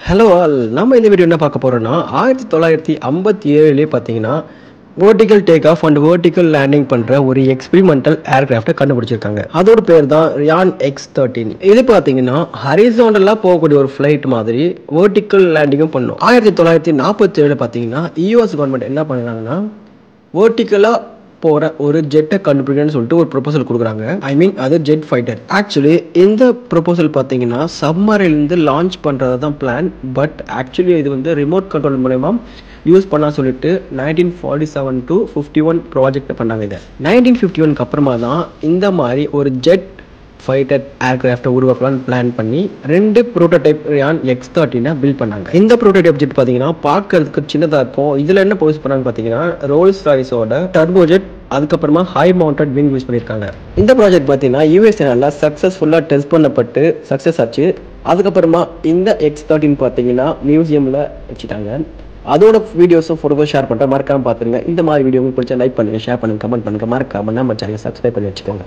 Hello all, நம்ம இந்த video என்ன பார்க்க போகிறோன்னா 1957 பார்த்தீங்கன்னா vertical take off and vertical landing பண்ணுற ஒரு எக்ஸ்பிரிமெண்டல் ஏர்கிராஃப்டை கண்டுபிடிச்சிருக்காங்க. அதோட பேர் தான் ரியான் X-13. இது பார்த்தீங்கன்னா ஹரிசாண்டலாக போகக்கூடிய ஒரு ஃப்ளைட் மாதிரி வேர்டிக்கல் லேண்டிங்கும் பண்ணும். 1947 பார்த்தீங்கன்னா யூஎஸ் கவர்மெண்ட் என்ன பண்ணுறாங்கன்னா வேர்டிக்கலாக போகிற ஒரு ஜெட்டை கண்டுபிடிக்கணும்னு சொல்லிட்டு ஒரு ப்ரொபோசல் கொடுக்குறாங்க. அது ஜெட் ஃபைட்டர். ஆக்சுவலி இந்த ப்ரொபோசல் பார்த்தீங்கன்னா சப்மரின்லேருந்து லான்ச் பண்ணுறது தான் பிளான். பட் ஆக்சுவலி இது வந்து ரிமோட் கண்ட்ரோல் மூலமா யூஸ் பண்ணா சொல்லிட்டு 1947 to 51 ப்ராஜெக்ட் பண்ணாங்க. இதை 1951க்கு அப்புறமா தான் இந்த மாதிரி ஒரு ஜெட் ஃபைட்டர் ஏர்கிராஃப்டை உருவாக்கலாம்னு பிளான் பண்ணி 2 ப்ரோட்டோடைப் ரியான் X-13 பில்ட் பண்ணாங்க. இந்த ப்ரோட்டோடைப் ஜெட் பார்த்தீங்கன்னா பார்க்கறதுக்கு சின்னதாக இருக்கும். இதில் என்ன யூஸ் பண்ணாங்க பார்த்தீங்கன்னா ரோல்ஸ் ராய்ஸோட டர்போ ஜெட், அதுக்கப்புறமா ஹை மவுண்டட் விங் யூஸ் பண்ணியிருக்காங்க. இந்த ப்ராஜெக்ட் பார்த்தீங்கன்னா யூஎஸ்ஏ நல்லா சக்ஸஸ்ஃபுல்லாக டெஸ்ட் பண்ணப்பட்டு சக்ஸஸ் ஆச்சு. அதுக்கப்புறமா இந்த X-13 பார்த்தீங்கன்னா மியூசியமில் வச்சுட்டாங்க. அதோட வீடியோஸும் ஃபோட்டோஸும் ஷேர் பண்ணுறேன், மறக்காமல் பார்த்துருங்க. இந்த மாதிரி வீடியோ உங்களுக்கு பிடிச்சா லைக் பண்ணுங்கள், ஷேர் பண்ணுங்கள், கமெண்ட் பண்ணுங்கள், மறக்காமல் நம்ம சேனலை சப்ஸ்கிரைப் பண்ணி வச்சுக்கோங்க.